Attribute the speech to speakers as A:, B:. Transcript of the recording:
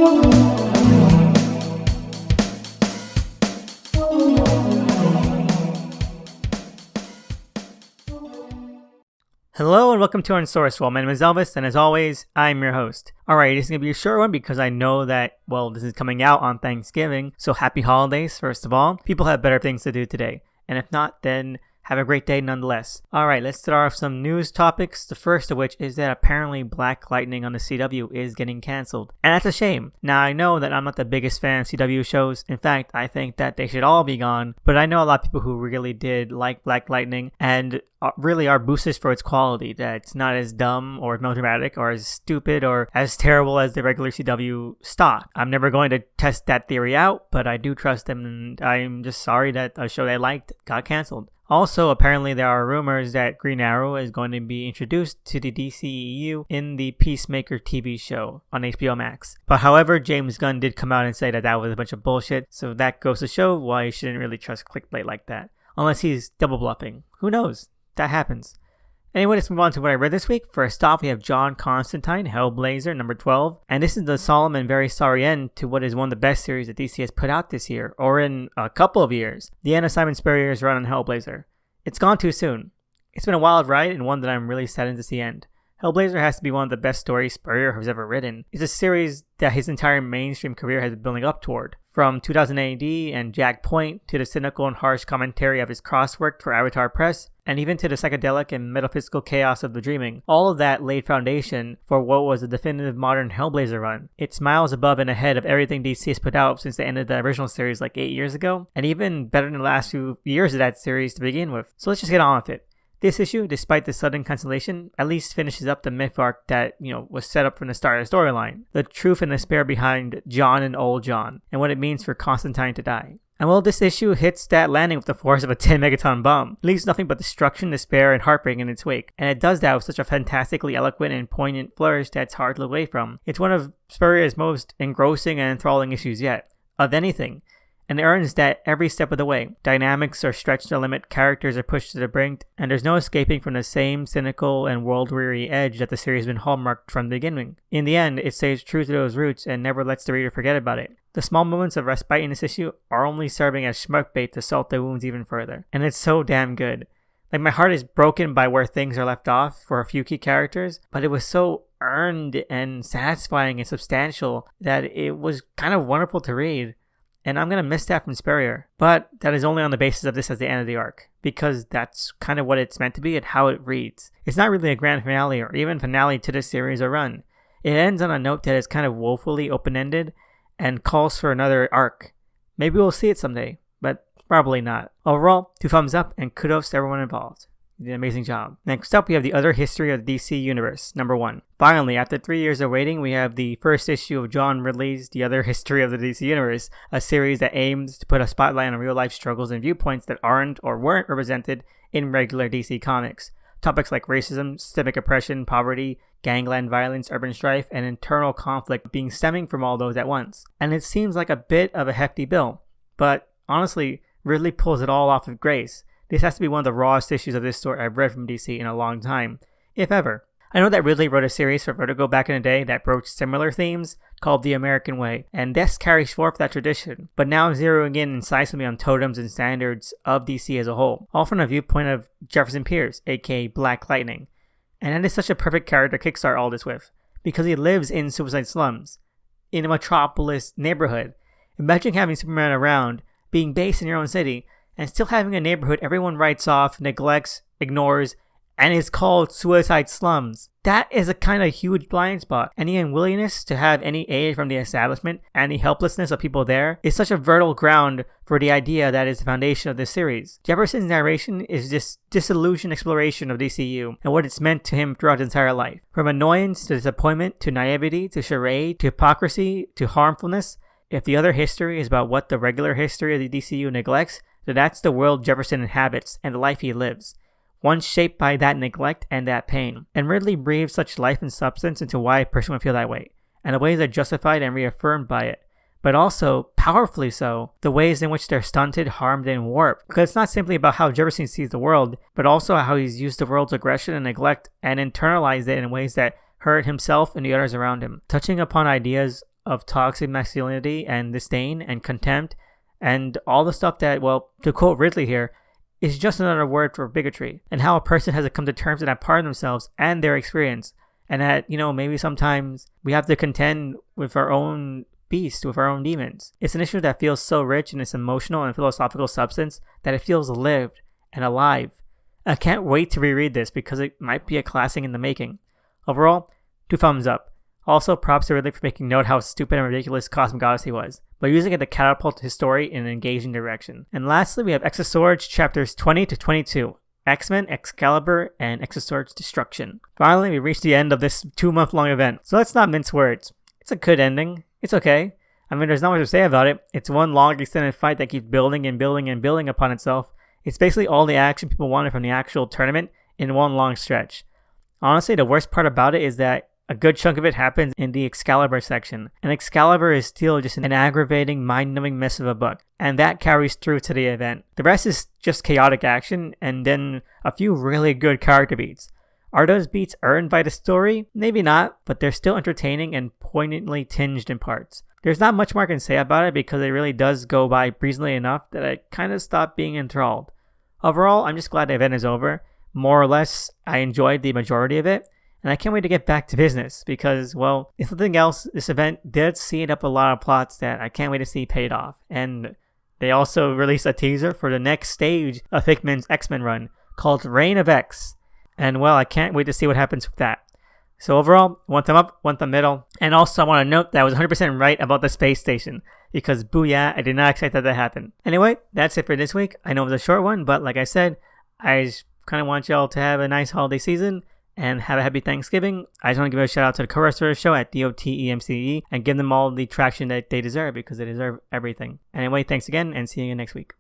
A: Hello and welcome to Unsourced Wall. My name is Elvis, and as always, I'm your host. Alright, this is going to be a short one because I know that, this is coming out on Thanksgiving, so happy holidays, first of all. People have better things to do today, and if not, then have a great day nonetheless. Alright, let's start off some news topics, the first of which is that apparently Black Lightning on the CW is getting cancelled. And that's a shame. Now, I know that I'm not the biggest fan of CW shows. In fact, I think that they should all be gone, but I know a lot of people who really did like Black Lightning and really are boosters for its quality, that it's not as dumb or melodramatic or as stupid or as terrible as the regular CW stock. I'm never going to test that theory out, but I do trust them, and I'm just sorry that a show I liked got cancelled. Also, apparently there are rumors that Green Arrow is going to be introduced to the DCEU in the Peacemaker TV show on HBO Max. But however, James Gunn did come out and say that that was a bunch of bullshit, so that goes to show why you shouldn't really trust clickbait like that. Unless he's double bluffing. Who knows? That happens. Anyway, let's move on to what I read this week. First off, we have John Constantine, Hellblazer, number 12. And this is the solemn and very sorry end to what is one of the best series that DC has put out this year, or in a couple of years. The end of Simon Spurrier's run on Hellblazer. It's gone too soon. It's been a wild ride, and one that I'm really saddened to see end. Hellblazer has to be one of the best stories Spurrier has ever written. It's a series that his entire mainstream career has been building up toward. From 2000 AD and Jack Point, to the cynical and harsh commentary of his crosswork for Avatar Press, and even to the psychedelic and metaphysical chaos of The Dreaming. All of that laid foundation for what was a definitive modern Hellblazer run. It's miles above and ahead of everything DC has put out since the end of the original series like 8 years ago, and even better than the last few years of that series to begin with. So let's just get on with it. This issue, despite the sudden cancellation, at least finishes up the myth arc that, was set up from the start of the storyline. The truth and despair behind John and Old John, and what it means for Constantine to die. And this issue hits that landing with the force of a 10 megaton bomb. It leaves nothing but destruction, despair, and heartbreak in its wake. And it does that with such a fantastically eloquent and poignant flourish that's hard to look away from. It's one of Spurrier's most engrossing and enthralling issues yet, of anything. And it earns that every step of the way. Dynamics are stretched to the limit, characters are pushed to the brink, and there's no escaping from the same cynical and world-weary edge that the series has been hallmarked from the beginning. In the end, it stays true to those roots and never lets the reader forget about it. The small moments of respite in this issue are only serving as schmuck bait to salt the wounds even further. And it's so damn good. My heart is broken by where things are left off for a few key characters, but it was so earned and satisfying and substantial that it was kind of wonderful to read. And I'm going to miss that from Spurrier. But that is only on the basis of this as the end of the arc, because that's kind of what it's meant to be and how it reads. It's not really a grand finale or even finale to this series or run. It ends on a note that is kind of woefully open-ended and calls for another arc. Maybe we'll see it someday, but probably not. Overall, 2 thumbs up and kudos to everyone involved. You did an amazing job. Next up, we have The Other History of the DC Universe, number 1. Finally, after 3 years of waiting, we have the first issue of John Ridley's The Other History of the DC Universe, a series that aims to put a spotlight on real-life struggles and viewpoints that aren't or weren't represented in regular DC comics. Topics like racism, systemic oppression, poverty, gangland violence, urban strife, and internal conflict being stemming from all those at once. And it seems like a bit of a hefty bill, but honestly, Ridley pulls it all off with grace. This has to be one of the rawest issues of this sort I've read from DC in a long time, if ever. I know that Ridley wrote a series for Vertigo back in the day that broached similar themes called The American Way, and this carries forth that tradition, but now zeroing in incisively on totems and standards of DC as a whole, all from the viewpoint of Jefferson Pierce, aka Black Lightning. And that is such a perfect character to kickstart all this with, because he lives in suicide slums, in a metropolis neighborhood. Imagine having Superman around, being based in your own city, and still having a neighborhood everyone writes off, neglects, ignores, and is called suicide slums. That is a kind of huge blind spot. Any unwillingness to have any aid from the establishment and the helplessness of people there is such a fertile ground for the idea that is the foundation of this series. Jefferson's narration is this disillusioned exploration of DCU and what it's meant to him throughout his entire life. From annoyance to disappointment to naivety to charade to hypocrisy to harmfulness. If the other history is about what the regular history of the DCU neglects, then that's the world Jefferson inhabits and the life he lives. One shaped by that neglect and that pain. And Ridley breathes such life and substance into why a person would feel that way, and the ways are justified and reaffirmed by it. But also, powerfully so, the ways in which they're stunted, harmed, and warped. Because it's not simply about how Jefferson sees the world, but also how he's used the world's aggression and neglect and internalized it in ways that hurt himself and the others around him, touching upon ideas of toxic masculinity and disdain and contempt and all the stuff that, well, to quote Ridley here, is just another word for bigotry, and how a person has to come to terms with that part of themselves and their experience, and that, maybe sometimes we have to contend with our own beast, with our own demons. It's an issue that feels so rich in its emotional and philosophical substance that it feels lived and alive. I can't wait to reread this because it might be a classic in the making. Overall, 2 thumbs up. Also, props to Ridley for making note how stupid and ridiculous Cosmic Odyssey was, but using it to catapult his story in an engaging direction. And lastly, we have Exosword's chapters 20 to 22, X-Men, Excalibur, and Exosword's Destruction. Finally, we reached the end of this 2-month-long event, so let's not mince words. It's a good ending. It's okay. I mean, there's not much to say about it. It's one long extended fight that keeps building and building and building upon itself. It's basically all the action people wanted from the actual tournament in one long stretch. Honestly, the worst part about it is that a good chunk of it happens in the Excalibur section, and Excalibur is still just an aggravating, mind-numbing mess of a book, and that carries through to the event. The rest is just chaotic action, and then a few really good character beats. Are those beats earned by the story? Maybe not, but they're still entertaining and poignantly tinged in parts. There's not much more I can say about it because it really does go by breezily enough that I kind of stopped being enthralled. Overall, I'm just glad the event is over. More or less, I enjoyed the majority of it. And I can't wait to get back to business because, well, if nothing else, this event did seed up a lot of plots that I can't wait to see paid off. And they also released a teaser for the next stage of Hickman's X-Men run called Reign of X. And, well, I can't wait to see what happens with that. So overall, 1 thumb up, 1 thumb middle. And also I want to note that I was 100% right about the space station because, booyah, I did not expect that to happen. Anyway, that's it for this week. I know it was a short one, but like I said, I just kind of want y'all to have a nice holiday season and have a happy Thanksgiving. I just want to give a shout out to the co-hosts of the show at DOTEMCE and give them all the traction that they deserve because they deserve everything. Anyway, thanks again and see you next week.